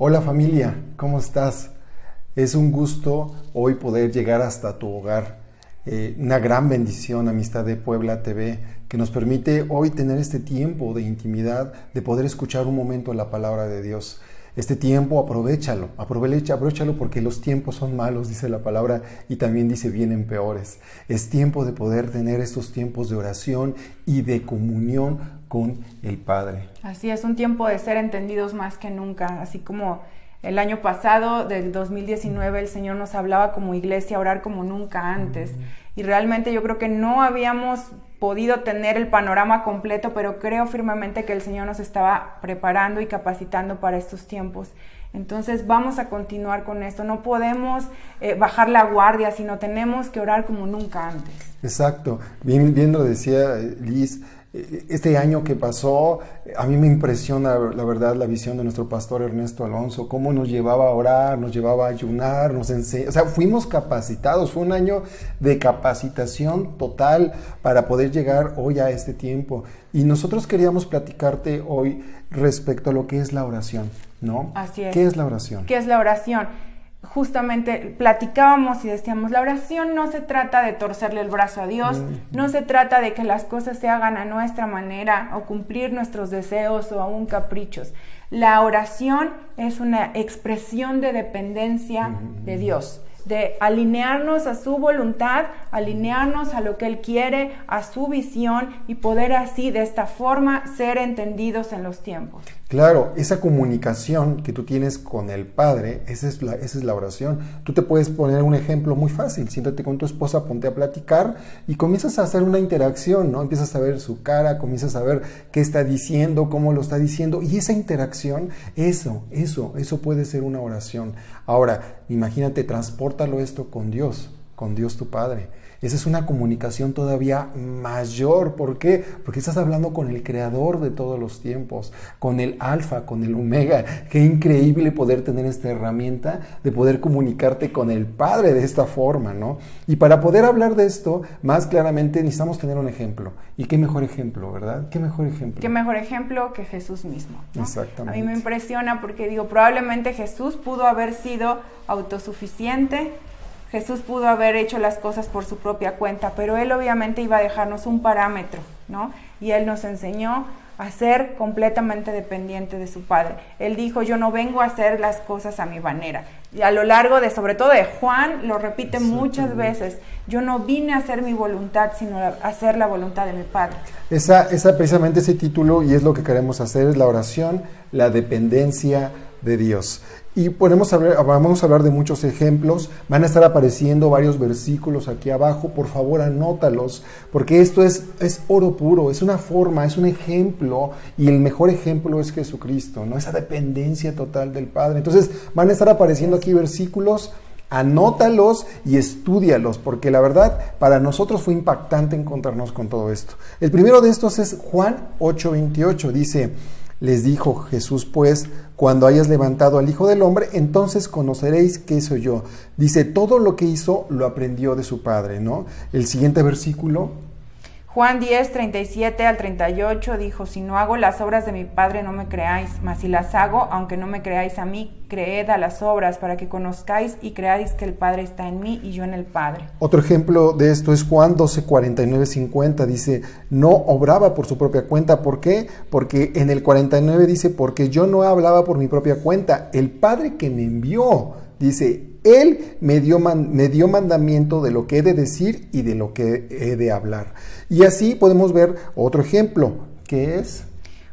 Hola familia, ¿cómo estás? Es un gusto hoy poder llegar hasta tu hogar. Una gran bendición, Amistad de Puebla TV, que nos permite hoy tener este tiempo de intimidad, de poder escuchar un momento la palabra de Dios. Este tiempo aprovechalo porque los tiempos son malos, dice la palabra, y también dice vienen peores. Es tiempo de poder tener estos tiempos de oración y de comunión con el Padre. Así es, un tiempo de ser entendidos más que nunca, así como el año pasado, del 2019, el Señor nos hablaba como iglesia a orar como nunca antes. Y realmente yo creo que no habíamos podido tener el panorama completo, pero creo firmemente que el Señor nos estaba preparando y capacitando para estos tiempos. Entonces vamos a continuar con esto. No podemos bajar la guardia, sino tenemos que orar como nunca antes. Exacto. Bien lo decía Liz. Este año que pasó, a mí me impresiona, la verdad, la visión de nuestro pastor Ernesto Alonso, cómo nos llevaba a orar, nos llevaba a ayunar, nos enseñó, o sea, fuimos capacitados, fue un año de capacitación total para poder llegar hoy a este tiempo. Y nosotros queríamos platicarte hoy respecto a lo que es la oración, ¿no? Así es. ¿Qué es la oración? ¿Qué es la oración? Justamente platicábamos y decíamos, la oración no se trata de torcerle el brazo a Dios, no se trata de que las cosas se hagan a nuestra manera o cumplir nuestros deseos o aún caprichos. La oración es una expresión de dependencia de Dios, de alinearnos a su voluntad, alinearnos a lo que Él quiere, a su visión y poder así, de esta forma, ser entendidos en los tiempos. Claro, esa comunicación que tú tienes con el Padre, esa es la oración. Tú te puedes poner un ejemplo muy fácil. Siéntate con tu esposa, ponte a platicar y comienzas a hacer una interacción, ¿no? Empiezas a ver su cara, comienzas a ver qué está diciendo, cómo lo está diciendo. Y esa interacción, eso puede ser una oración. Ahora, imagínate, transpórtalo esto con Dios tu Padre. Esa es una comunicación todavía mayor. ¿Por qué? Porque estás hablando con el Creador de todos los tiempos, con el Alfa, con el Omega. Qué increíble poder tener esta herramienta de poder comunicarte con el Padre de esta forma, ¿no? Y para poder hablar de esto más claramente necesitamos tener un ejemplo. ¿Y qué mejor ejemplo, verdad? ¿Qué mejor ejemplo? ¿Qué mejor ejemplo que Jesús mismo, ¿no? Exactamente. A mí me impresiona porque digo, probablemente Jesús pudo haber sido autosuficiente, Jesús pudo haber hecho las cosas por su propia cuenta, pero Él obviamente iba a dejarnos un parámetro, ¿no? Y Él nos enseñó a ser completamente dependiente de su Padre. Él dijo, yo no vengo a hacer las cosas a mi manera. Y a lo largo de, sobre todo de Juan, lo repite muchas veces, yo no vine a hacer mi voluntad, sino a hacer la voluntad de mi Padre. Precisamente ese título, y es lo que queremos hacer, es la oración, la dependencia de Dios. Y vamos a hablar de muchos ejemplos, van a estar apareciendo varios versículos aquí abajo, por favor anótalos, porque esto es oro puro, es una forma, es un ejemplo, y el mejor ejemplo es Jesucristo, ¿no? Esa dependencia total del Padre. Entonces van a estar apareciendo aquí versículos, anótalos y estúdialos, porque la verdad para nosotros fue impactante encontrarnos con todo esto. El primero de estos es Juan 8:28, dice, les dijo Jesús, pues, cuando hayas levantado al Hijo del Hombre, entonces conoceréis que soy yo. Dice, todo lo que hizo lo aprendió de su Padre, ¿no? El siguiente versículo. Juan 10, 37 al 38 dijo, si no hago las obras de mi Padre no me creáis, mas si las hago, aunque no me creáis a mí, creed a las obras para que conozcáis y creáis que el Padre está en mí y yo en el Padre. Otro ejemplo de esto es Juan 12, 49, 50, dice, no obraba por su propia cuenta. ¿Por qué? Porque en el 49 dice, porque yo no hablaba por mi propia cuenta, el Padre que me envió, dice, Él me dio mandamiento de lo que he de decir y de lo que he de hablar. Y así podemos ver otro ejemplo, que es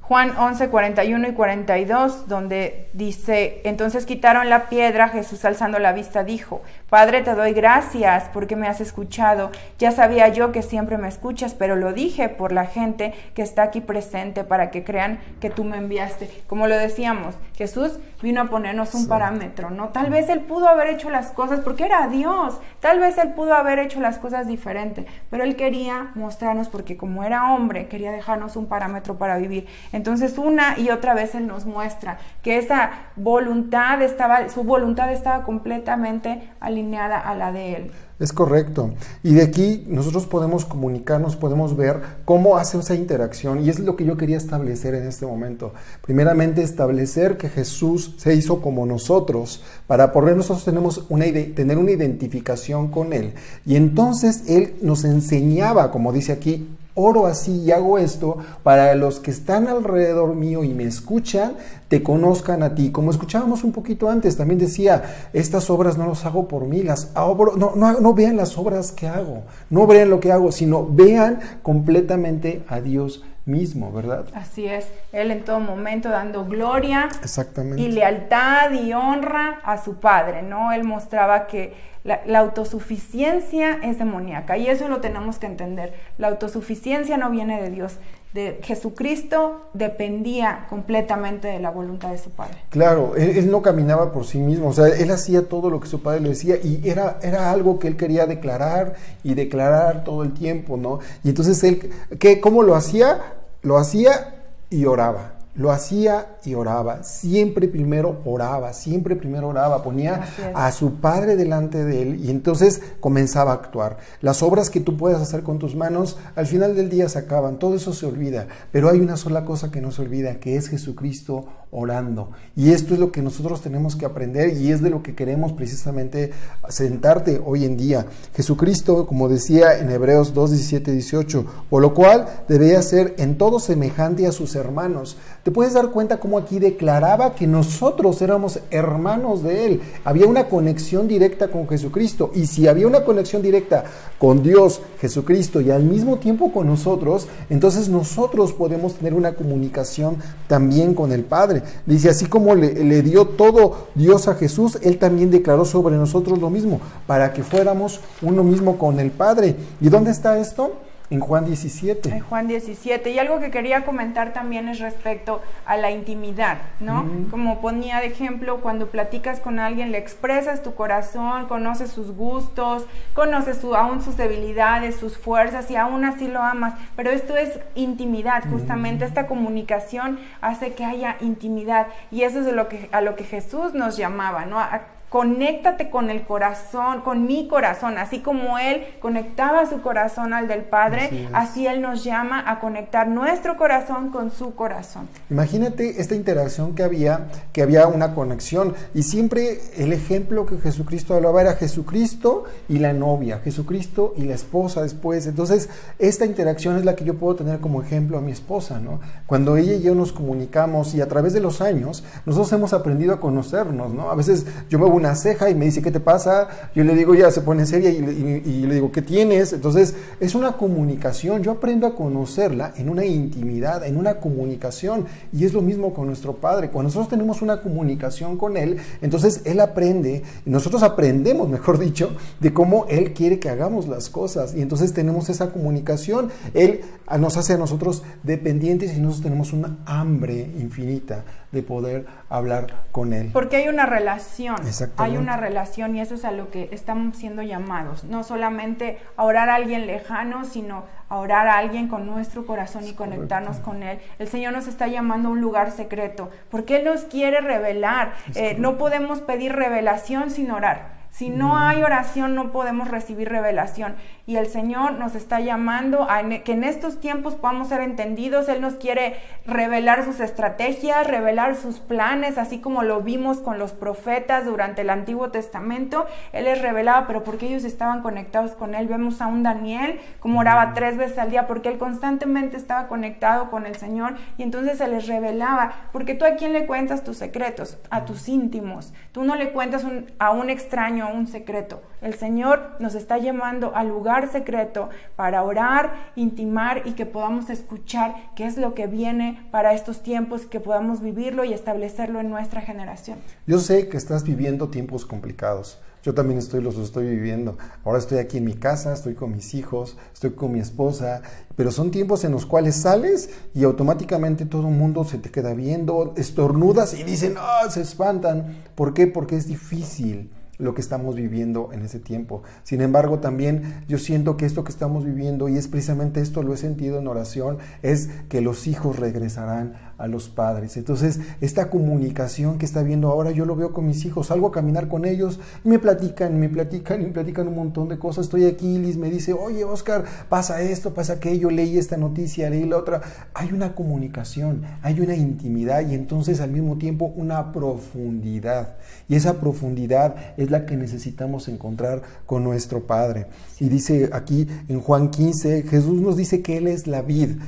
Juan 11, 41 y 42, donde dice, entonces quitaron la piedra, Jesús alzando la vista dijo, Padre, te doy gracias porque me has escuchado. Ya sabía yo que siempre me escuchas, pero lo dije por la gente que está aquí presente para que crean que tú me enviaste. Como lo decíamos, Jesús vino a ponernos un parámetro, ¿no? Tal vez Él pudo haber hecho las cosas porque era Dios, tal vez Él pudo haber hecho las cosas diferente, pero Él quería mostrarnos porque como era hombre, quería dejarnos un parámetro para vivir. Entonces una y otra vez Él nos muestra que esa voluntad su voluntad estaba completamente alineada a la de Él. Es correcto. Y de aquí nosotros podemos comunicarnos, podemos ver cómo hace esa interacción, y es lo que yo quería establecer en este momento. Primeramente, establecer que Jesús se hizo como nosotros, para poder nosotros tener una identificación con Él. Y entonces Él nos enseñaba, como dice aquí, oro así y hago esto para los que están alrededor mío y me escuchan, te conozcan a ti. Como escuchábamos un poquito antes, también decía, estas obras no las hago por mí, no vean las obras que hago, no vean lo que hago, sino vean completamente a Dios mismo, ¿verdad? Así es, Él en todo momento dando gloria y lealtad y honra a su Padre, ¿no? Él mostraba que la autosuficiencia es demoníaca, y eso lo tenemos que entender. La autosuficiencia no viene de Dios. De Jesucristo dependía completamente de la voluntad de su Padre. Claro, él no caminaba por sí mismo, o sea, él hacía todo lo que su Padre le decía, y era algo que él quería declarar y declarar todo el tiempo, ¿no? Y entonces él, ¿cómo lo hacía? Lo hacía y oraba. Lo hacía y oraba, siempre primero oraba, ponía a su Padre delante de él, y entonces comenzaba a actuar. Las obras que tú puedes hacer con tus manos, al final del día se acaban, todo eso se olvida, pero hay una sola cosa que no se olvida, que es Jesucristo orando. Y esto es lo que nosotros tenemos que aprender, y es de lo que queremos precisamente sentarte hoy en día. Jesucristo, como decía en Hebreos 2, 17, 18, por lo cual debía ser en todo semejante a sus hermanos. Te puedes dar cuenta cómo aquí declaraba que nosotros éramos hermanos de Él. Había una conexión directa con Jesucristo, y si había una conexión directa con Dios, Jesucristo, y al mismo tiempo con nosotros, entonces nosotros podemos tener una comunicación también con el Padre. Dice, así como le dio todo Dios a Jesús, Él también declaró sobre nosotros lo mismo, para que fuéramos uno mismo con el Padre. ¿Y dónde está esto? En Juan 17. En Juan 17. Y algo que quería comentar también es respecto a la intimidad, ¿no? Como ponía de ejemplo, cuando platicas con alguien, le expresas tu corazón, conoces sus gustos, conoces aún sus debilidades, sus fuerzas, y aún así lo amas. Pero esto es intimidad, justamente. Esta comunicación hace que haya intimidad, y eso es a lo que Jesús nos llamaba, ¿no? Conéctate con el corazón, con mi corazón, así como Él conectaba su corazón al del Padre, así Él nos llama a conectar nuestro corazón con su corazón. Imagínate esta interacción que había una conexión, y siempre el ejemplo que Jesucristo hablaba era Jesucristo y la novia, Jesucristo y la esposa después. Entonces, esta interacción es la que yo puedo tener como ejemplo a mi esposa, ¿no? Cuando ella y yo nos comunicamos, y a través de los años, nosotros hemos aprendido a conocernos, ¿no? A veces yo me una ceja y me dice, ¿qué te pasa? Yo le digo, ya se pone seria, y le digo, ¿qué tienes? Entonces es una comunicación. Yo aprendo a conocerla en una intimidad, en una comunicación, y es lo mismo con nuestro Padre. Cuando nosotros tenemos una comunicación con Él, entonces Él aprende, y nosotros aprendemos, mejor dicho, de cómo Él quiere que hagamos las cosas, y entonces tenemos esa comunicación. Él nos hace a nosotros dependientes, y nosotros tenemos una hambre infinita de poder hablar con Él. Porque hay una relación, hay una relación, y eso es a lo que estamos siendo llamados. No solamente a orar a alguien lejano, sino a orar a alguien con nuestro corazón y conectarnos con Él. El Señor nos está llamando a un lugar secreto, porque Él nos quiere revelar. No podemos pedir revelación sin orar. Si no hay oración, no podemos recibir revelación. Y el Señor nos está llamando a que en estos tiempos podamos ser entendidos. Él nos quiere revelar sus estrategias, revelar sus planes, así como lo vimos con los profetas durante el Antiguo Testamento. Él les revelaba, pero porque ellos estaban conectados con Él. Vemos a un Daniel como oraba 3 veces al día, porque él constantemente estaba conectado con el Señor, y entonces se les revelaba. Porque tú, ¿a quién le cuentas tus secretos? A tus íntimos. Tú no le cuentas a un extraño un secreto. El Señor nos está llamando al lugar secreto para orar, intimar, y que podamos escuchar qué es lo que viene para estos tiempos, que podamos vivirlo y establecerlo en nuestra generación. Yo sé que estás viviendo tiempos complicados. Yo también los estoy viviendo. Ahora estoy aquí en mi casa, estoy con mis hijos, estoy con mi esposa, pero son tiempos en los cuales sales y automáticamente todo el mundo se te queda viendo, estornudas y dicen, se espantan. ¿Por qué? Porque es difícil lo que estamos viviendo en ese tiempo. Sin embargo, también yo siento que esto que estamos viviendo, y es precisamente esto, lo he sentido en oración, es que los hijos regresarán a los padres. Entonces, esta comunicación que está viendo ahora, yo lo veo con mis hijos, salgo a caminar con ellos, y me platican un montón de cosas. Estoy aquí, Liz me dice, oye, Oscar, pasa esto, pasa aquello, leí esta noticia, leí la otra. Hay una comunicación, hay una intimidad y entonces al mismo tiempo una profundidad. Y esa profundidad es la que necesitamos encontrar con nuestro Padre. Y dice aquí en Juan 15, Jesús nos dice que Él es la vid,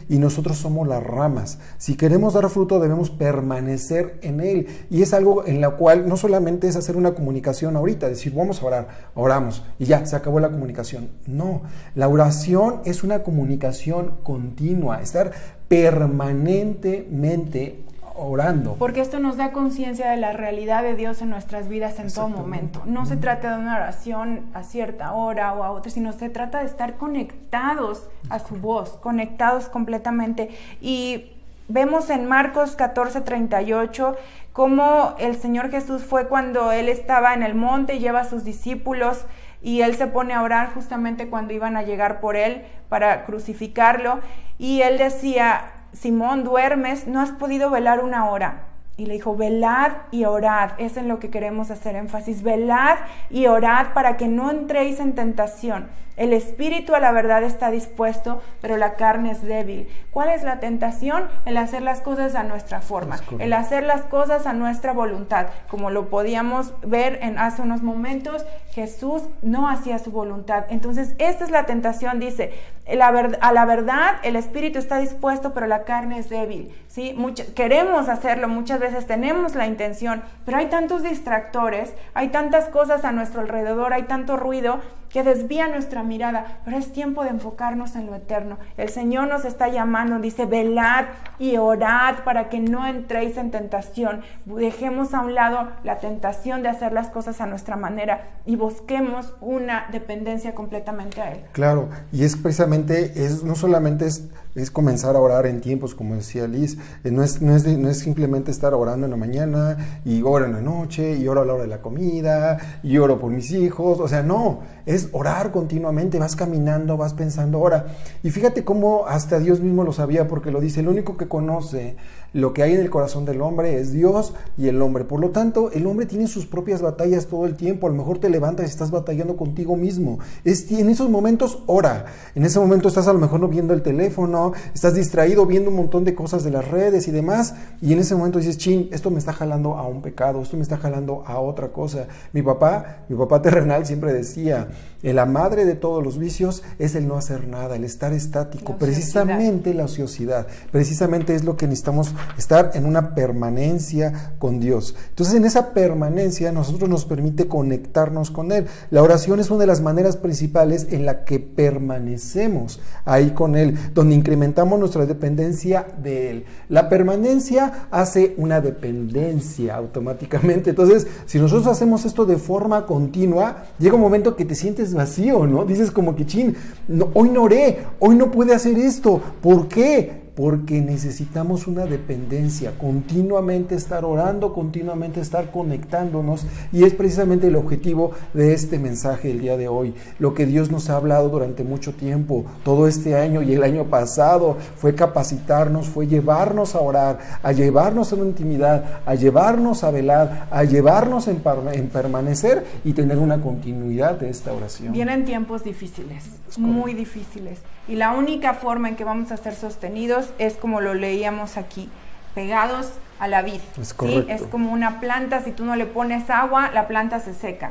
y nosotros somos las ramas. Si queremos dar fruto debemos permanecer en Él. Y es algo en la cual no solamente es hacer una comunicación ahorita, decir vamos a orar, oramos y ya, se acabó la comunicación. No, la oración es una comunicación continua, estar permanentemente orando. Porque esto nos da conciencia de la realidad de Dios en nuestras vidas en todo momento. No se trata de una oración a cierta hora o a otra, sino se trata de estar conectados a su voz, conectados completamente. Y vemos en Marcos 14:38 cómo el Señor Jesús fue cuando Él estaba en el monte, lleva a sus discípulos y Él se pone a orar justamente cuando iban a llegar por Él para crucificarlo. Y Él decía, Simón, ¿duermes? ¿No has podido velar una hora? Y le dijo, velad y orad. Es en lo que queremos hacer énfasis. Velad y orad para que no entréis en tentación. El espíritu a la verdad está dispuesto, pero la carne es débil. ¿Cuál es la tentación? El hacer las cosas a nuestra forma, el hacer las cosas a nuestra voluntad. Como lo podíamos ver hace unos momentos, Jesús no hacía su voluntad. Entonces, esta es la tentación, dice, a la verdad el espíritu está dispuesto, pero la carne es débil. ¿Sí? Queremos hacerlo, muchas veces tenemos la intención, pero hay tantos distractores, hay tantas cosas a nuestro alrededor, hay tanto ruido que desvía nuestra mirada, pero es tiempo de enfocarnos en lo eterno. El Señor nos está llamando, dice, velad y orad para que no entréis en tentación. Dejemos a un lado la tentación de hacer las cosas a nuestra manera y busquemos una dependencia completamente a Él. Claro, y es precisamente, no solamente es comenzar a orar en tiempos, como decía Liz, no es simplemente estar orando en la mañana y oro en la noche y oro a la hora de la comida y oro por mis hijos, o sea, no, es orar continuamente, vas caminando, vas pensando, ora. Y fíjate cómo hasta Dios mismo lo sabía, porque lo dice, el único que conoce lo que hay en el corazón del hombre es Dios y el hombre. Por lo tanto, el hombre tiene sus propias batallas todo el tiempo. A lo mejor te levantas y estás batallando contigo mismo. En esos momentos, ora. En ese momento estás a lo mejor no viendo el teléfono, estás distraído viendo un montón de cosas de las redes y demás, y en ese momento dices, chin, esto me está jalando a un pecado, esto me está jalando a otra cosa. Mi papá terrenal siempre decía, la madre de todos los vicios es el no hacer nada, el estar estático, precisamente la ociosidad, precisamente es lo que necesitamos, estar en una permanencia con Dios. Entonces, en esa permanencia nosotros nos permite conectarnos con Él. La oración es una de las maneras principales en la que permanecemos ahí con Él, donde incrementamos nuestra dependencia de Él. La permanencia hace una dependencia automáticamente. Entonces, si nosotros hacemos esto de forma continua, llega un momento que te sientes vacío, ¿no? Dices como que, chin, no, hoy no oré, hoy no pude hacer esto. ¿Por qué? Porque necesitamos una dependencia, continuamente estar orando, continuamente estar conectándonos, y es precisamente el objetivo de este mensaje el día de hoy. Lo que Dios nos ha hablado durante mucho tiempo, todo este año y el año pasado, fue capacitarnos, fue llevarnos a orar, a llevarnos a una intimidad, a llevarnos a velar, a llevarnos en permanecer y tener una continuidad de esta oración. Vienen tiempos difíciles, muy difíciles, y la única forma en que vamos a ser sostenidos es como lo leíamos aquí, pegados a la vid. ¿Sí? Es como una planta, si tú no le pones agua, la planta se seca.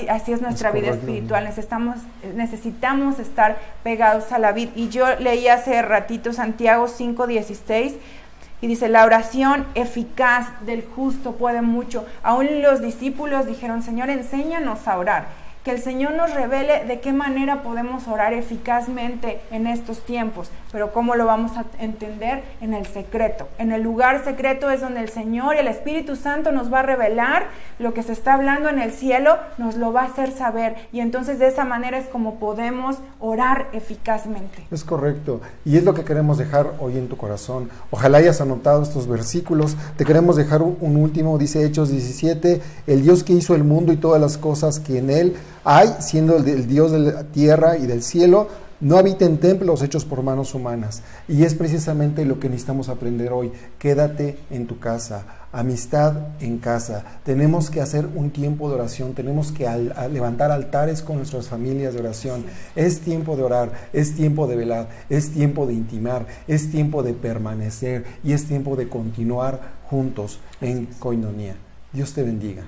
Así es nuestra vida espiritual, necesitamos estar pegados a la vid. Y yo leí hace ratito Santiago 5:16, y dice, la oración eficaz del justo puede mucho. Aún los discípulos dijeron, Señor, enséñanos a orar. Que el Señor nos revele de qué manera podemos orar eficazmente en estos tiempos. Pero ¿cómo lo vamos a entender? En el secreto. En el lugar secreto es donde el Señor y el Espíritu Santo nos va a revelar lo que se está hablando en el cielo, nos lo va a hacer saber. Y entonces de esa manera es como podemos orar eficazmente. Es correcto. Y es lo que queremos dejar hoy en tu corazón. Ojalá hayas anotado estos versículos. Te queremos dejar un último, dice Hechos 17, el Dios que hizo el mundo y todas las cosas que en él hay, siendo el Dios de la tierra y del cielo, no habita en templos hechos por manos humanas. Y es precisamente lo que necesitamos aprender hoy. Quédate en tu casa, amistad en casa. Tenemos que hacer un tiempo de oración, tenemos que levantar altares con nuestras familias de oración. Es tiempo de orar, es tiempo de velar, es tiempo de intimar, es tiempo de permanecer y es tiempo de continuar juntos en coinonía. Dios te bendiga.